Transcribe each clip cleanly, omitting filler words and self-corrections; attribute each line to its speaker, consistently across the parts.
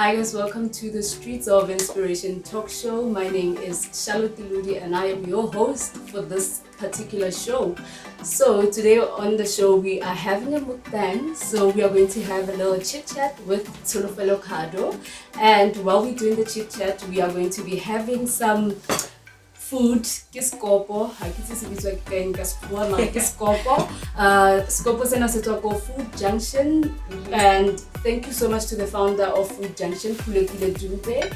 Speaker 1: Hi guys, welcome to the Streets of Inspiration talk show. My name is Sharlotte Tilodi and I am your host for this particular show. So today on the show we are having a mukbang. So we are going to have a little chit chat with Tsholofelo Kado, and while we're doing the chit chat we are going to be having some food ke skopo ha ke se bitswa ke eng ka sekgowa mara ke skopo skopo sena se tswa ko Food Junction. And thank you so much to the founder of Food Junction, Katlego Molefe.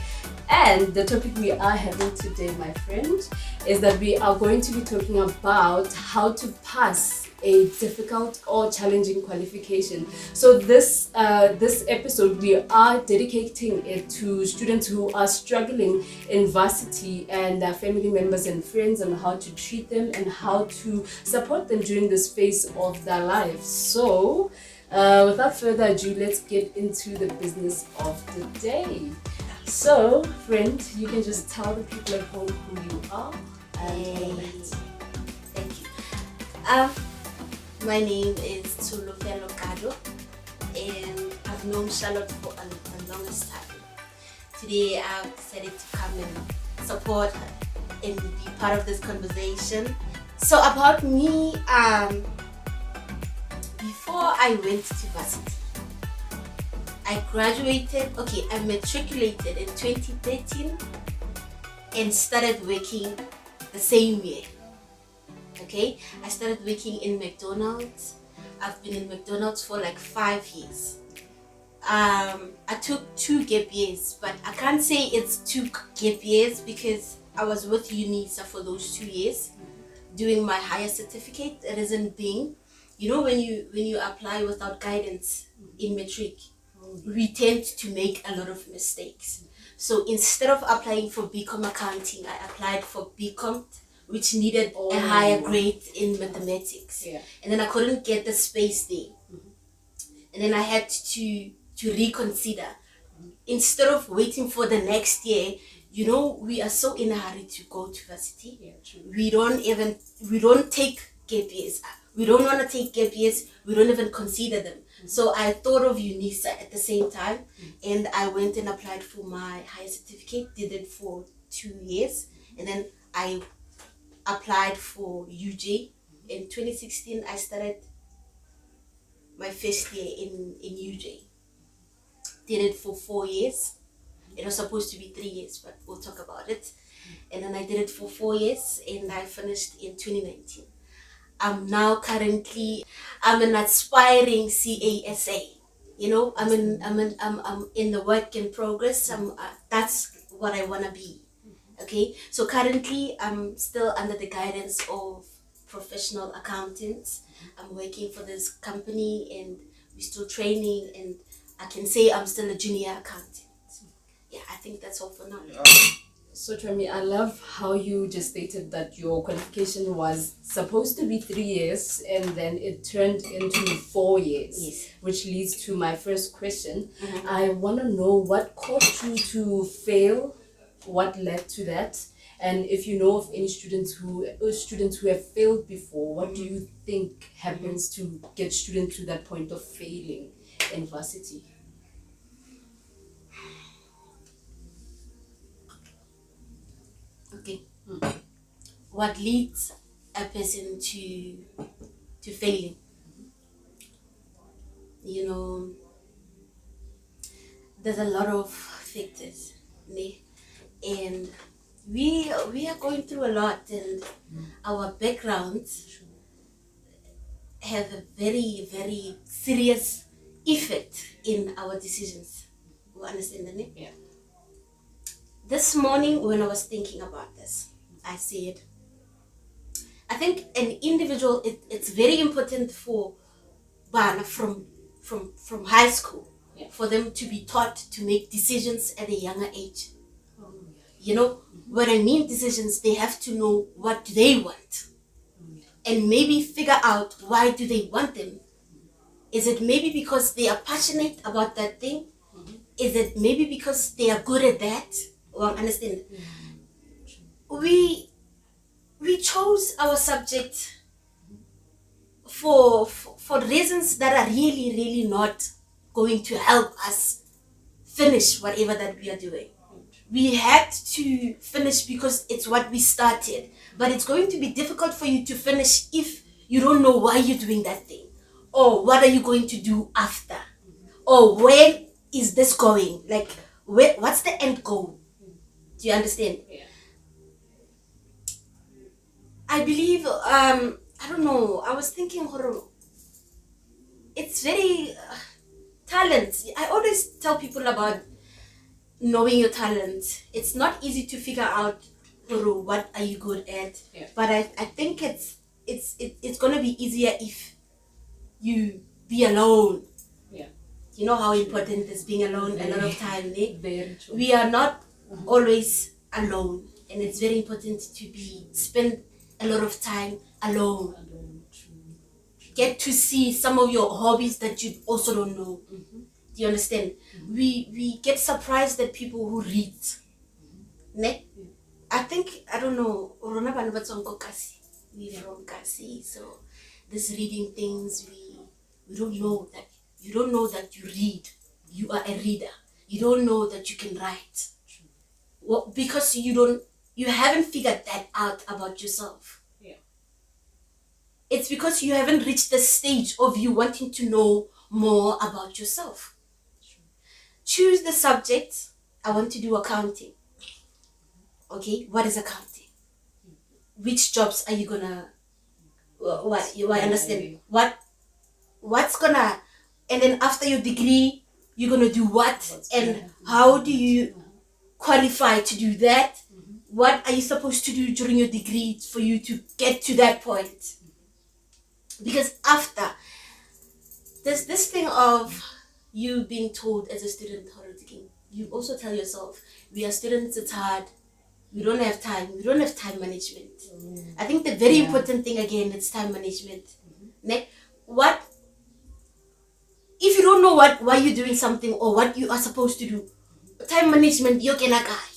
Speaker 1: And the topic we are having today, my friend, is that we are going to be talking about how to pass a difficult or challenging qualification. So this episode we are dedicating it to students who are struggling in varsity and their family members and friends, and how to treat them and how to support them during this phase of their lives. So without further ado, let's get into the business of the day. So, friend, you can just tell the people at home who you are and all that.
Speaker 2: Thank you. My name is Tsholofelo Kado, and I've known Sharlotte for the longest time. Today, I've decided to come and support her and be part of this conversation. So, about me, before I went to varsity, I matriculated in 2013 and started working the same year. Okay, I started working in McDonald's. I've been in McDonald's for like 5 years. I took 2 gap years, but I can't say it's 2 gap years because I was with UNISA for those 2 years doing my higher certificate. The reason being, you know, when you apply without guidance in matric, we tend to make a lot of mistakes. So instead of applying for BCom accounting, I applied for BCom, which needed a higher grade in mathematics.
Speaker 1: Yeah.
Speaker 2: And then I couldn't get the space there. And then I had to reconsider. Instead of waiting for the next year, you know, we are so in a hurry to go to varsity.
Speaker 1: Yeah, true.
Speaker 2: We don't take gap years. We don't want to take gap years. We don't even consider them. So I thought of UNISA at the same time, and I went and applied for my higher certificate, did it for 2 years, and then I applied for UJ. In 2016, I started my first year in UJ. Did it for 4 years. It was supposed to be 3 years, but we'll talk about it. And then I did it for 4 years, and I finished in 2019. I'm now currently, I'm an aspiring CASA. You know, I'm in the work in progress. That's what I wanna be. Okay, so currently I'm still under the guidance of professional accountants. I'm working for this company, and we're still training, and I can say I'm still a junior accountant. Yeah, I think that's all for now.
Speaker 1: So Tremi, I love how you just stated that your qualification was supposed to be 3 years and then it turned into 4 years.
Speaker 2: Yes.
Speaker 1: Which leads to my first question. I want to know what caused you to fail, what led to that, and if you know of any students who have failed before, what do you think happens to get students to that point of failing in varsity?
Speaker 2: Okay. What leads a person to failing? You know, there's a lot of factors, and we are going through a lot, and our backgrounds have a very, very serious effect in our decisions. You understand that?
Speaker 1: Yeah.
Speaker 2: This morning when I was thinking about this, I said, I think an individual, it's very important for Bana from high school, for them to be taught to make decisions at a younger age. You know, when I mean decisions, they have to know what do they want, and maybe figure out why do they want them. Is it maybe because they are passionate about that thing? Is it maybe because they are good at that? Well, understand? We chose our subject for reasons that are really, really not going to help us finish whatever that we are doing. We had to finish because it's what we started. But it's going to be difficult for you to finish if you don't know why you're doing that thing. Or what are you going to do after? Or where is this going? Like, what's the end goal? Do you understand?
Speaker 1: Yeah.
Speaker 2: I believe, I don't know, I was thinking, it's very talent. I always tell people about knowing your talent. It's not easy to figure out what are you good at.
Speaker 1: Yeah.
Speaker 2: But I think it's gonna be easier if you be alone.
Speaker 1: Yeah.
Speaker 2: You know how important is being alone a lot of time, eh?
Speaker 1: Very true.
Speaker 2: We are not always alone, and it's very important to spend a lot of time alone. Get to see some of your hobbies that you also don't know. Do you understand? We get surprised at people who read. Ne? I think, I don't know, we from Kasi, so this reading things, we don't know that. You don't know that you read. You are a reader. You don't know that you can write. Well, because you haven't figured that out about yourself.
Speaker 1: Yeah.
Speaker 2: It's because you haven't reached the stage of you wanting to know more about yourself. Choose the subject. I want to do accounting. Okay, what is accounting? Which jobs are you gonna? What you understand? What's gonna? And then after your degree, you're gonna do what? And how do you qualify to do that? What are you supposed to do during your degree for you to get to that point? Because after there's this thing of you being told as a student, you also tell yourself, we are students, it's hard, we don't have time management. I think the very important thing again is time management. What if you don't know why you're doing something or what you are supposed to do? Time management, you're gonna guy.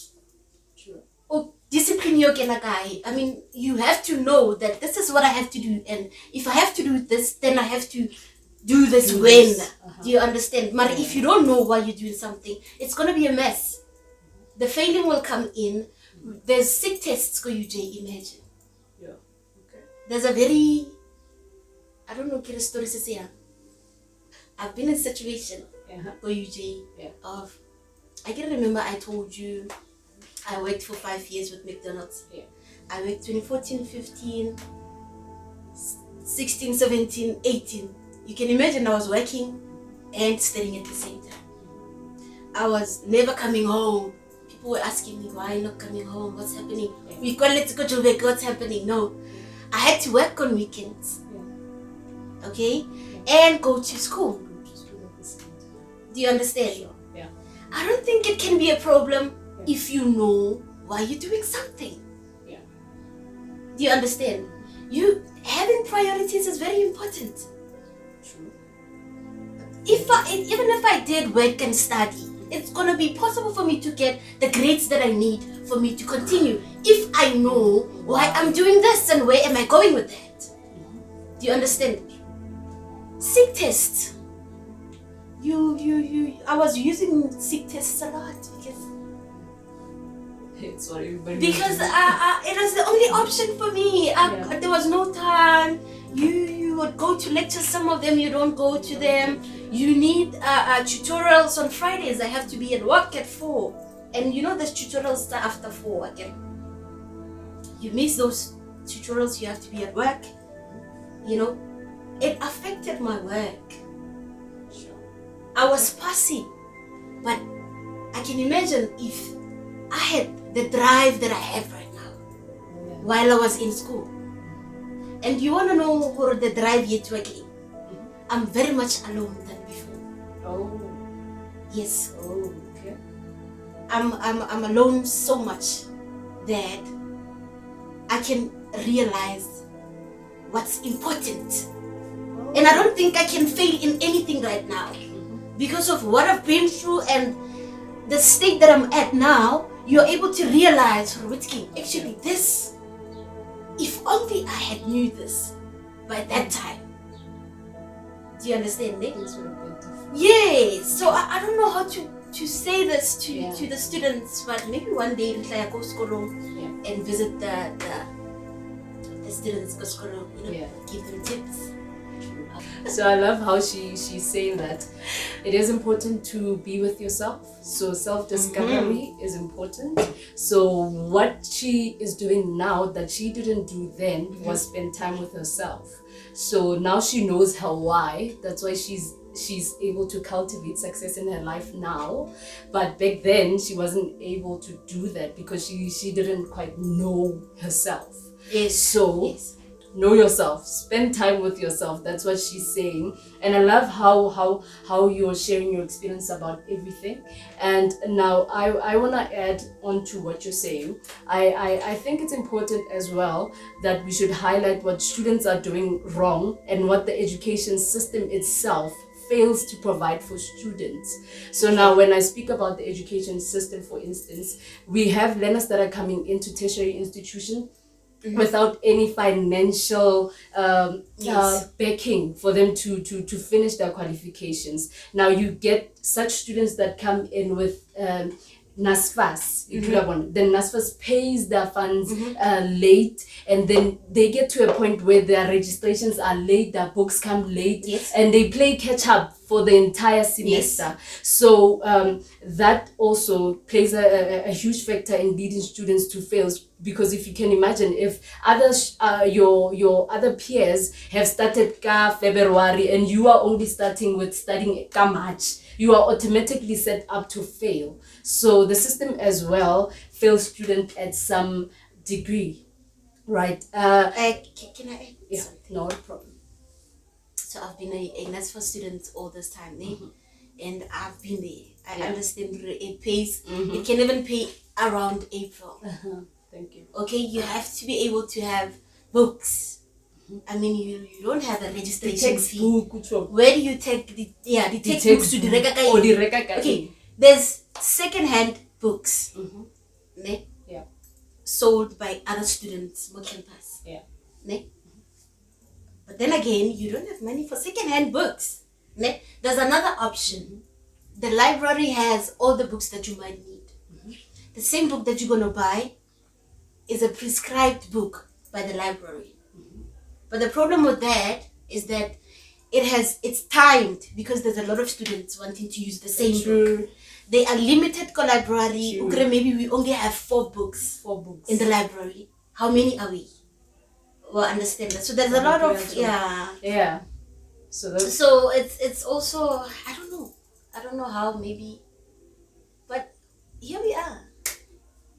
Speaker 2: Or discipline, you're gonna guy. I mean, you have to know that this is what I have to do, and if I have to do this, then I have to do this when. Do you understand? But if you don't know why you're doing something, it's gonna be a mess. The failing will come in. There's sick tests go UJ, imagine.
Speaker 1: Yeah. Okay.
Speaker 2: There's a very, I don't know, story I've been in a situation go UJ of, I can remember I told you I worked for 5 years with McDonald's.
Speaker 1: Yeah.
Speaker 2: I worked 2014, 15, 16, 17, 18. You can imagine I was working and studying at the same time. I was never coming home. People were asking me, why are you not coming home? What's happening? We call it to go to work. What's happening? No. I had to work on weekends. Okay? And go to school. Do you understand?
Speaker 1: Sure. Yeah.
Speaker 2: I don't think it can be a problem if you know why you're doing something.
Speaker 1: Yeah.
Speaker 2: Do you understand? You having priorities is very important.
Speaker 1: True.
Speaker 2: Even if I did work and study, it's gonna be possible for me to get the grades that I need for me to continue if I know why I'm doing this and where am I going with that. Do you understand? Sick tests. I was using sick tests a lot because
Speaker 1: It's what everybody
Speaker 2: it was the only option for me. There was no time. You would go to lectures, some of them you don't go to them. You need tutorials on Fridays. I have to be at work at 4. And you know there's tutorials start after 4 again. You miss those tutorials, you have to be at work. You know, it affected my work.
Speaker 1: Sure.
Speaker 2: I was passing, but I can imagine if I had the drive that I have right now while I was in school. And you want to know who the drive yet working? I'm very much alone than before.
Speaker 1: Oh.
Speaker 2: Yes.
Speaker 1: Oh, okay.
Speaker 2: I'm alone so much that I can realize what's important. And I don't think I can fail in anything right now. Because of what I've been through and the state that I'm at now, you're able to realize, actually this, if only I had knew this by that time. Do you understand, Nick?
Speaker 1: Things would have been different.
Speaker 2: Yes. So I don't know how to to say this to the students, but maybe one day I go school and visit the students go school, give them tips.
Speaker 1: So I love how she's saying that it is important to be with yourself. So self-discovery is important. So what she is doing now that she didn't do then was spend time with herself. So now she knows her why. That's why she's able to cultivate success in her life now. But back then she wasn't able to do that because she didn't quite know herself. Know yourself, spend time with yourself. That's what she's saying. And I love how you're sharing your experience about everything. And now I want to add on to what you're saying. I think it's important as well that we should highlight what students are doing wrong and what the education system itself fails to provide for students. So now when I speak about the education system, for instance, we have learners that are coming into tertiary institutions without any financial backing for them to finish their qualifications. Now you get such students that come in with NSFAS. Then NSFAS pays their funds late, and then they get to a point where their registrations are late, their books come late, and they play catch up for the entire semester. So that also plays a huge factor in leading students to fail, because if you can imagine, if others your other peers have started February and you are only starting with studying March, you are automatically set up to fail. So the system as well fails students at some degree, right?
Speaker 2: Can I add?
Speaker 1: Yeah, no problem.
Speaker 2: So I've been a NSFAS student all this time, and I've been there. I understand it pays. It can even pay around April.
Speaker 1: Thank you.
Speaker 2: Okay, you have to be able to have books. I mean, you don't have a registration fee. Where do you take the textbooks to the Reka? Okay, there's second-hand books, sold by other students on campus. But then again, you don't have money for second-hand books. There's another option. The library has all the books that you might need. The same book that you're going to buy is a prescribed book by the library. But the problem with that is that it's timed, because there's a lot of students wanting to use the same book. They are limited to library. Maybe we only have 4 books in the library. How many are we? Well, understand that. So there's a lot of So it's also, I don't know how, maybe, but here we are.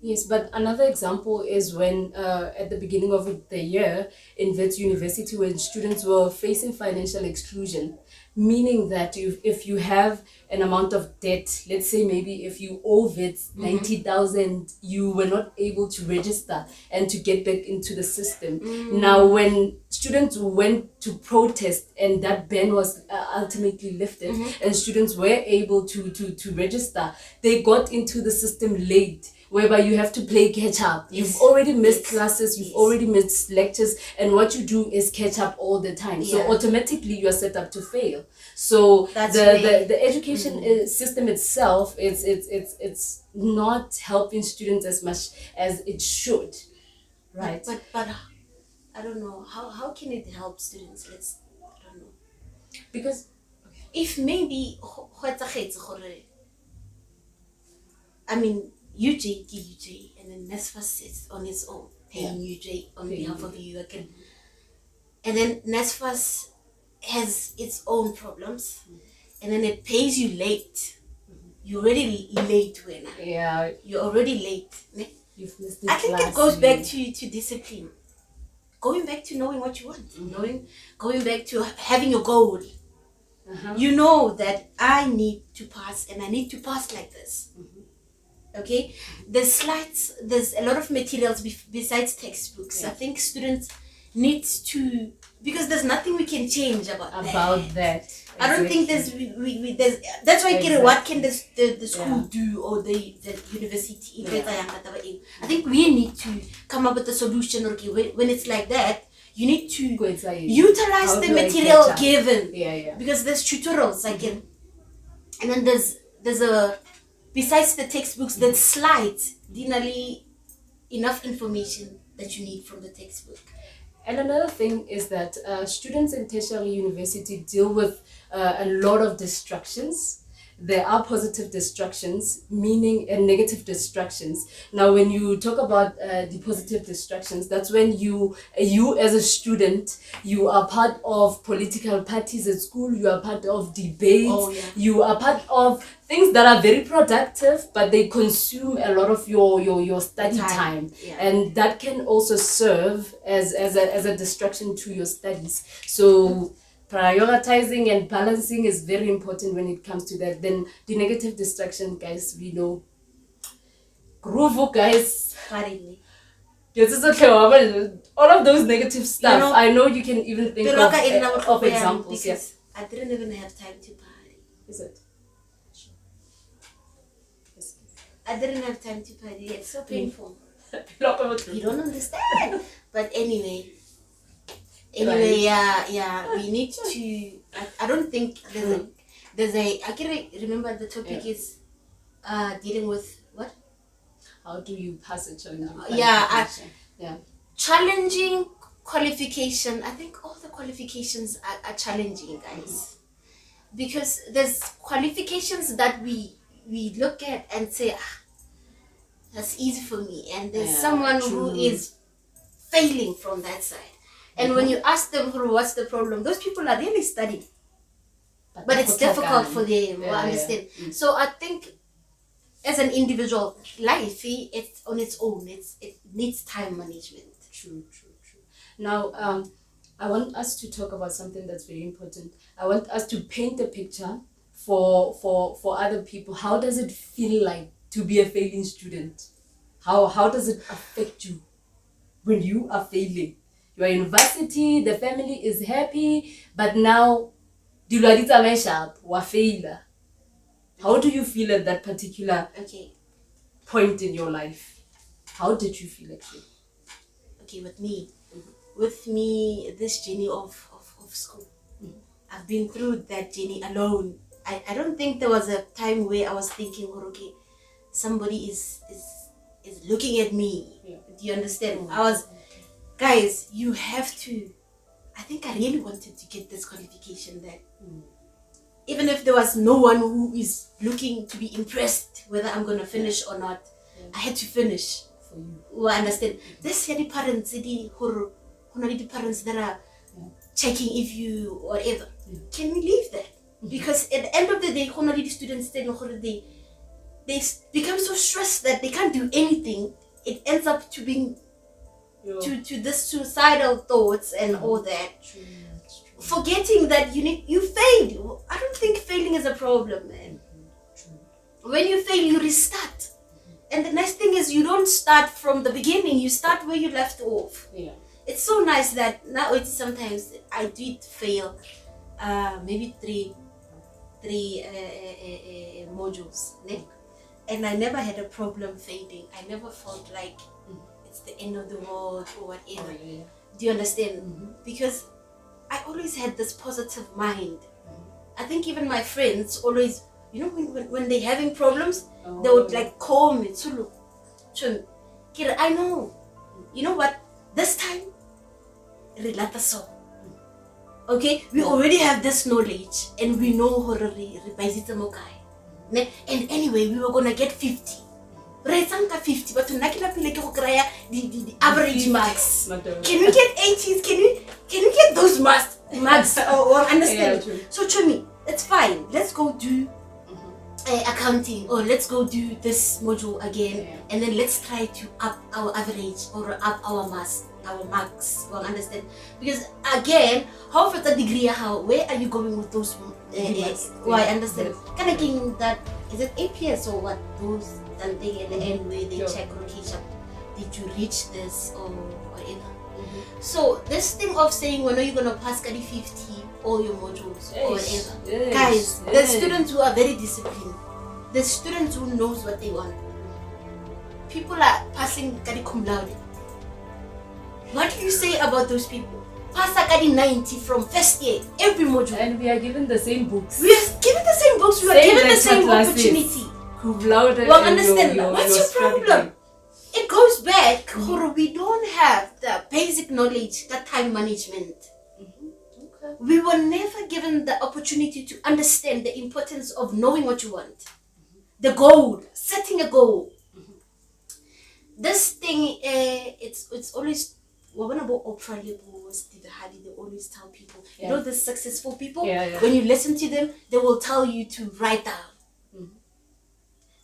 Speaker 1: Yes, but another example is when at the beginning of the year in Wits University, when students were facing financial exclusion, meaning that if you have an amount of debt, let's say maybe if you owe Wits 90,000, you were not able to register and to get back into the system. Now, when students went to protest and that ban was ultimately lifted and students were able to register, they got into the system late, whereby you have to play catch up. You've already missed classes, you've already missed lectures, and what you do is catch up all the time. So automatically you are set up to fail. So the education system itself, it's not helping students as much as it should, right?
Speaker 2: But I don't know, how can it help students? I don't know.
Speaker 1: Because
Speaker 2: if maybe I mean, UJ, and then NSFAS sits on its own, paying UJ on behalf of you again. And then NSFAS has its own problems, and then it pays you late. You're already late, Wena.
Speaker 1: Yeah.
Speaker 2: You're already late.
Speaker 1: You've missed
Speaker 2: I think it goes back to discipline. Going back to knowing what you want. Going back to having a goal. You know that I need to pass, and I need to pass like this. Okay, there's slides, there's a lot of materials besides textbooks. I think students need to, because there's nothing we can change about that. I don't think there's that's why what can the school do, or the university. I think we need to come up with a solution. Okay, when it's like that, you need to utilize the material given. Because there's tutorials and then there's a besides the textbooks, that slides, dinnerly enough information that you need from the textbook.
Speaker 1: And another thing is that students in tertiary university deal with a lot of distractions. There are positive distractions, meaning and negative distractions. Now, when you talk about the positive distractions, that's when you as a student, you are part of political parties at school, you are part of debates, you are part of things that are very productive, but they consume a lot of your study time. And that can also serve as a distraction to your studies. So prioritizing and balancing is very important when it comes to that. Then the negative distraction, guys, we know. Groove, guys. All of those negative stuff. You know, I know you can even think of examples.
Speaker 2: Yes. I didn't even have time to party.
Speaker 1: Is it?
Speaker 2: I didn't have time to party. It's so painful. You don't understand. But anyway, we need to. I don't think there's a. I can remember the topic is dealing with what?
Speaker 1: How do you pass a challenging?
Speaker 2: Challenging qualification. I think all the qualifications are challenging, guys, because there's qualifications that we look at and say, that's easy for me, and there's someone who is failing from that side. And when you ask them what's the problem, those people are really studying, but it's difficult for them to understand. So I think as an individual life, it's on its own. It needs time management.
Speaker 1: True. Now, I want us to talk about something that's very important. I want us to paint a picture for other people. How does it feel like to be a failing student? How does it affect you when you are failing? You are in university, the family is happy, but now how do you feel at that particular point in your life? How did you feel actually?
Speaker 2: Okay, with me, this journey of school, I've been through that journey alone. I don't think there was a time where I was thinking, okay, somebody is looking at me. Do you understand? Guys, you have to. I think I really wanted to get this qualification that even if there was no one who is looking to be impressed whether I'm gonna finish or not, I had to finish. For you. Well, I understand. There's the parents, the parents that are checking if you whatever. Can we leave that? Because at the end of the day, the students they become so stressed that they can't do anything. It ends up to being to this suicidal thoughts and all that. True. Forgetting that you failed. I don't think failing is a problem, man. When you fail, you restart. And the next thing is you don't start from the beginning. You start where you left off. It's so nice that now it's sometimes I did fail maybe three modules, and I never had a problem failing. I never felt like it's the end of the world or whatever. Do you understand? Because I always had this positive mind. I think even my friends always, you know, when they're having problems, they would like call me, Tsulu, Kira, I know. You know what? This time, relata so. Okay, we already have this knowledge and we know how to revise it. And anyway, we were gonna get 50. Right, 50, but the average marks. Can we get 80s? Can we get those marks? Or understand? So Chumi, it's fine. Let's go do accounting, or let's go do this module again, and then let's try to up our average or up our marks. Well, understand? Because again, how for the degree, where are you going with those? I understand. Kind of getting that, is it APS or what? Those that thing at the end where they check location. Did you reach this or whatever? So this thing of saying when are you gonna pass 50 all your modules or whatever, guys, the students who are very disciplined, the students who knows what they want. People are passing cum laude. What do you say about those people? Pass 90 from first year, every module.
Speaker 1: And we are given the same books.
Speaker 2: We are given the same books, we are given the same opportunity. Well, understand, what's your problem? It goes back, we don't have the basic knowledge, the time management.
Speaker 1: Okay.
Speaker 2: We were never given the opportunity to understand the importance of knowing what you want. The goal, setting a goal. This thing, it's always, when about Oprah labels, they always tell people, you know, the successful people, when you listen to them, they will tell you to write down.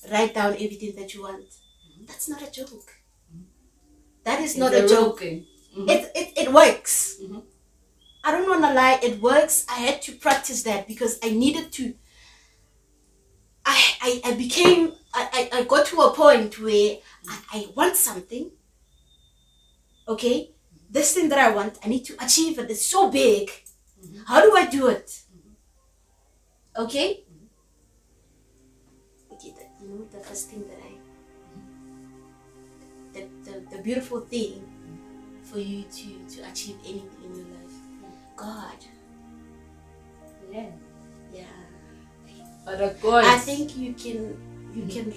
Speaker 2: Write down everything that you want. That's not a joke. That is not a joke. It works. I don't want to lie, it works. I had to practice that because I needed to. I got to a point where I want something. Okay? This thing that I want, I need to achieve it. It's so big. How do I do it? Okay? Okay, you know, the first thing that the beautiful thing for you to achieve anything in your life, God.
Speaker 1: Yeah.
Speaker 2: But
Speaker 1: of course,
Speaker 2: I think you can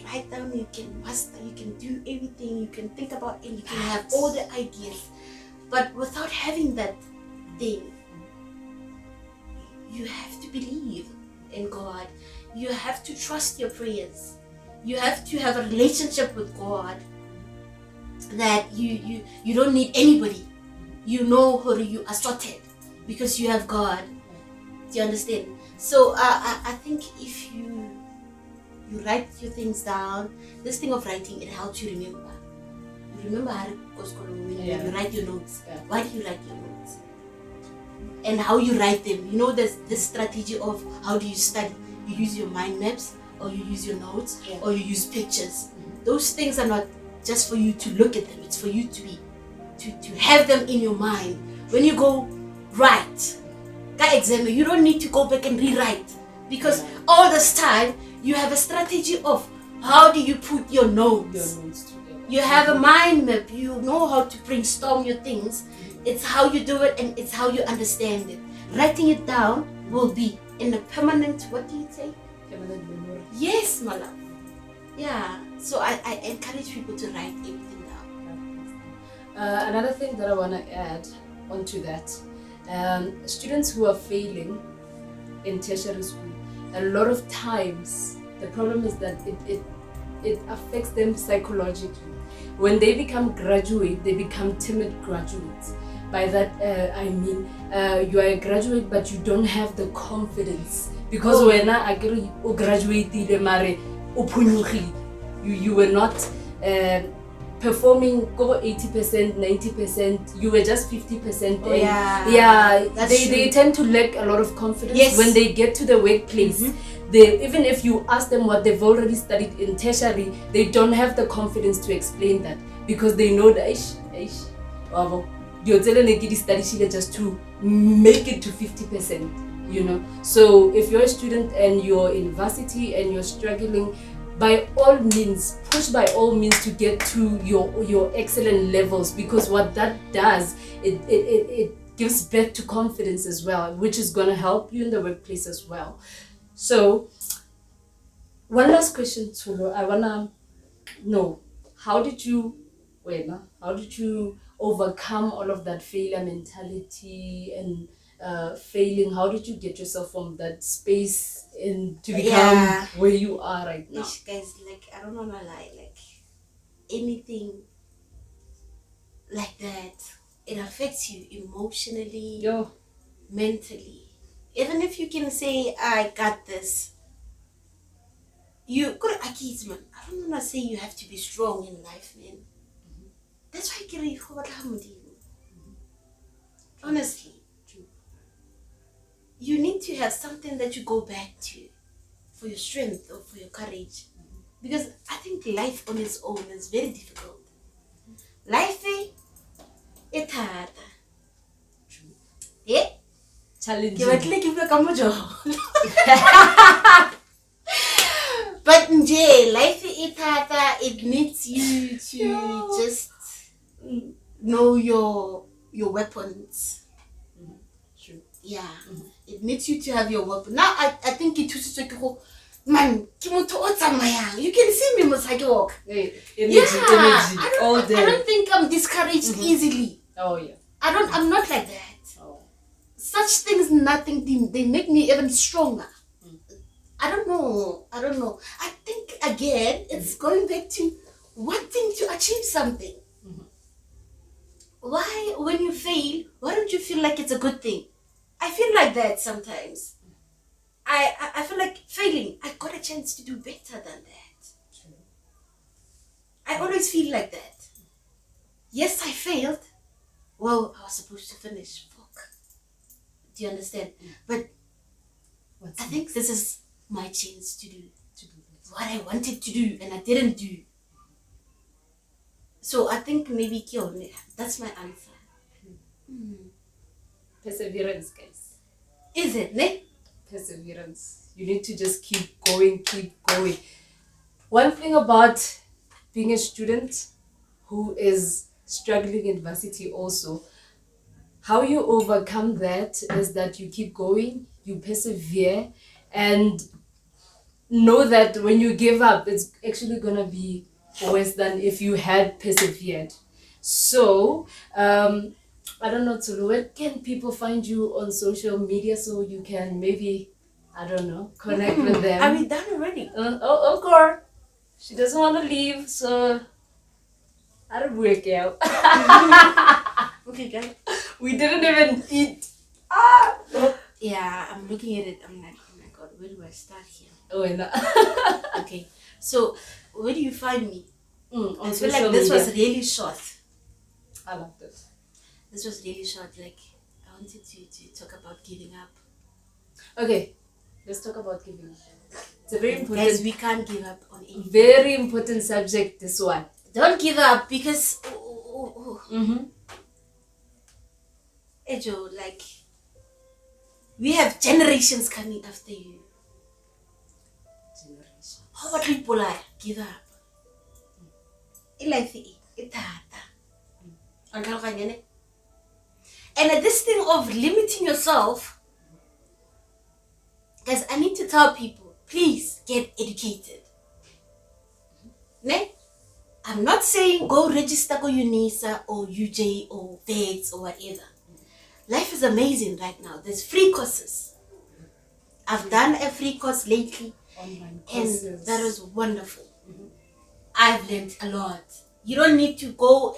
Speaker 2: write down, you can master, you can do everything, you can think about it, you can have all the ideas. But without having that thing, you have to believe in God. You have to trust your prayers. You have to have a relationship with God. That you don't need anybody. You know who you are sorted because you have God. Do you understand? So I think if you write your things down, this thing of writing, it helps you remember. You remember how it goes when you write your notes. Why do you write your notes? And how you write them. You know, there's this strategy of how do you study. You use your mind maps, or you use your notes, or you use pictures. Those things are not just for you to look at them. It's for you to have them in your mind. When you go write, that exam, you don't need to go back and rewrite, because all this time you have a strategy of how do you put your notes together. You have a mind map. You know how to brainstorm your things. It's how you do it, and it's how you understand it. Writing it down will be in a permanent, what do you say?
Speaker 1: Permanent memory.
Speaker 2: Yes, my love. Yeah. So I encourage people to write everything down.
Speaker 1: Another thing that I want to add onto that, students who are failing in tertiary school, a lot of times the problem is that it affects them psychologically. When they become graduate, they become timid graduates. By that I mean you are a graduate but you don't have the confidence, because when I graduated, you were not performing over 80%, 90%, you were just 50%. They tend to lack a lot of confidence when they get to the workplace. Even if you ask them what they've already studied in tertiary, they don't have the confidence to explain that, because they know that you're telling a study just to make it to 50%, you know. So if you're a student and you're in university and you're struggling, by all means, push by all means to get to your excellent levels, because what that does, it gives birth to confidence as well, which is going to help you in the workplace as well. So one last question, Tsholo. I want to know, how did you overcome all of that failure mentality and failing? How did you get yourself from that space and to become where you are right now?
Speaker 2: Guys, like, I don't wanna lie, like anything like that, it affects you emotionally, mentally. Even if you can say, I got this, you could kids, man. I don't wanna say you have to be strong in life, man. That's why you honestly, you need to have something that you go back to for your strength or for your courage, because I think life on its own is very difficult. Life, it's hard. Challenging. But life is hard. It needs you to just know your weapons. True. Yeah. It needs you to have your weapon. Now I think it was Man, ke motho o tsamayang. You can see me mos I walk.
Speaker 1: Hey,
Speaker 2: Yeah,
Speaker 1: energy all
Speaker 2: I
Speaker 1: day.
Speaker 2: don't think I'm discouraged easily.
Speaker 1: Oh yeah.
Speaker 2: I'm not like that.
Speaker 1: Oh.
Speaker 2: Such things, nothing, they make me even stronger. I don't know. I think again, it's going back to wanting to achieve something. Why, when you fail, why don't you feel like it's a good thing? I feel like that sometimes. I feel like failing, I got a chance to do better than that. I always feel like that. Yes, I failed. Well, I was supposed to finish. Fuck. Do you understand? But I think this is my chance to do what I wanted to do and I didn't do. So I think maybe that's my answer.
Speaker 1: Perseverance, guys.
Speaker 2: Is it, ne?
Speaker 1: Perseverance. You need to just keep going. One thing about being a student who is struggling in varsity also, how you overcome that is that you keep going, you persevere, and know that when you give up, it's actually gonna be worse than if you had persevered. So, I don't know, Tsulu, where can people find you on social media so you can maybe, I don't know, connect with them?
Speaker 2: Are we done already?
Speaker 1: Of course. She doesn't want to leave, so I don't work out.
Speaker 2: Okay, guys.
Speaker 1: We didn't even eat.
Speaker 2: Yeah, I'm looking at it. I'm like, oh my god, where do I start here?
Speaker 1: Oh, and
Speaker 2: Okay, so where do you find me?
Speaker 1: on
Speaker 2: I feel
Speaker 1: social
Speaker 2: like this
Speaker 1: media.
Speaker 2: was really short.
Speaker 1: I loved it.
Speaker 2: This was really short. Like, I wanted to talk about giving up.
Speaker 1: Okay, let's talk about giving up. It's a very
Speaker 2: Guys,
Speaker 1: important,
Speaker 2: we can't give up on anything.
Speaker 1: very important subject, this one.
Speaker 2: Don't give up because Ejo, like, we have generations coming after you. How about people like give up? And this thing of limiting yourself, guys, I need to tell people, please get educated. Ne? I'm not saying go register go UNISA or UJ or VEX or whatever. Life is amazing right now. There's free courses. I've done a free course lately.
Speaker 1: Online
Speaker 2: And
Speaker 1: courses.
Speaker 2: that was wonderful. I've learned a lot. You don't need to go.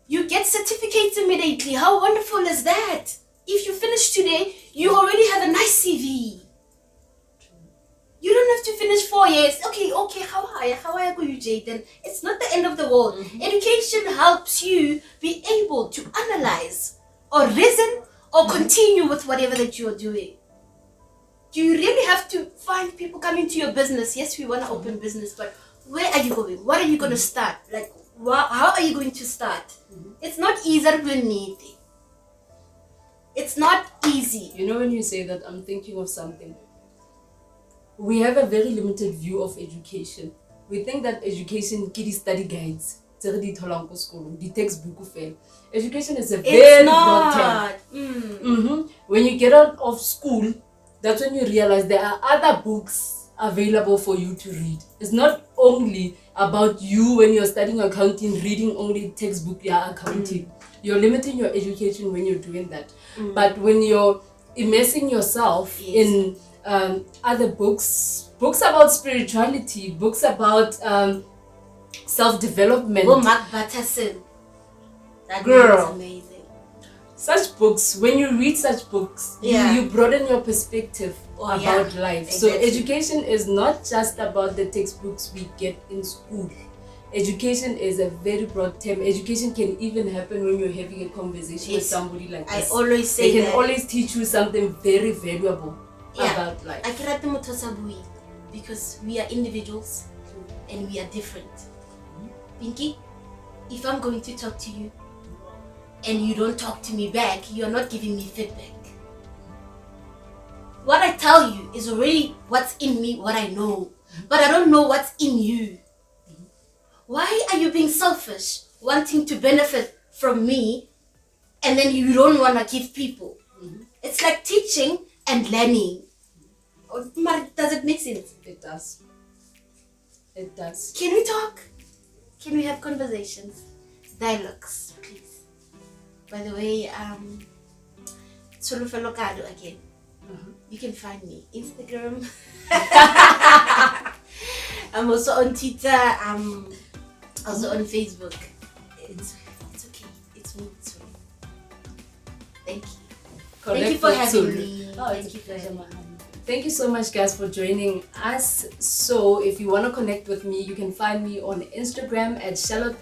Speaker 2: You get certificates immediately. How wonderful is that? If you finish today, you already have a nice CV. You don't have to finish 4 years. Okay, how I go UJ then? It's not the end of the world. Education helps you be able to analyze or reason or continue with whatever that you're doing. Do you really have to find people coming to your business? Yes, we want to open business, but where are you going? What are you going to start? Like, how are you going to start? It's not easy. It's not easy.
Speaker 1: You know, when you say that, I'm thinking of something. We have a very limited view of education. We think that education, kid study guides, the textbook fail. Education is a very broad term. When you get out of school, that's when you realize there are other books available for you to read. It's not only about you when you're studying accounting, reading only textbook, accounting. You're limiting your education when you're doing that. But when you're immersing yourself in other books about spirituality, books about self-development.
Speaker 2: Oh, Mark Batterson. That
Speaker 1: Girl.
Speaker 2: is amazing.
Speaker 1: Such books, when you read such books, you broaden your perspective about life.
Speaker 2: Exactly.
Speaker 1: So education is not just about the textbooks we get in school. Education is a very broad term. Education can even happen when you're having a conversation with somebody like this.
Speaker 2: I always say
Speaker 1: they can
Speaker 2: that.
Speaker 1: always teach you something very valuable about life.
Speaker 2: I kirate motho sa bui because we are individuals and we are different. Pinky, if I'm going to talk to you and you don't talk to me back, you're not giving me feedback. What I tell you is already what's in me, what I know, but I don't know what's in you. Why are you being selfish, wanting to benefit from me, and then you don't want to give people? It's like teaching and learning. Does it make sense?
Speaker 1: It does. It does.
Speaker 2: Can we talk? Can we have conversations? Dialogues, please. By the way, Tsholofelo Kado again. You can find me Instagram. I'm also on Twitter. I'm also on Facebook. It's okay. It's me. It's me. Thank you. Thank you for having me.
Speaker 1: Oh, it's a pleasure, man. Thank you so much, guys, for joining us. So if you want to connect with me, you can find me on Instagram at Charlotte_T.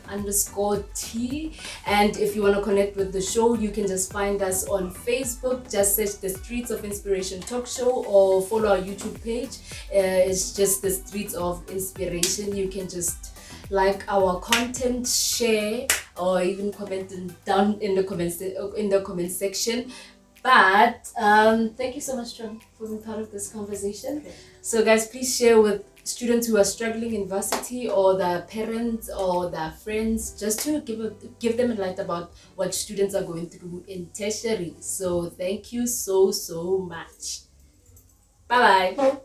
Speaker 1: And if you want to connect with the show, you can just find us on Facebook. Just search the Streets of Inspiration Talk Show or follow our YouTube page. It's just the Streets of Inspiration. You can just like our content, share, or even comment down in the comment section. But thank you so much, John, for being part of this conversation. Okay. So guys, please share with students who are struggling in varsity, or their parents or their friends, just to give them a light about what students are going through in tertiary. So thank you so much. Bye bye.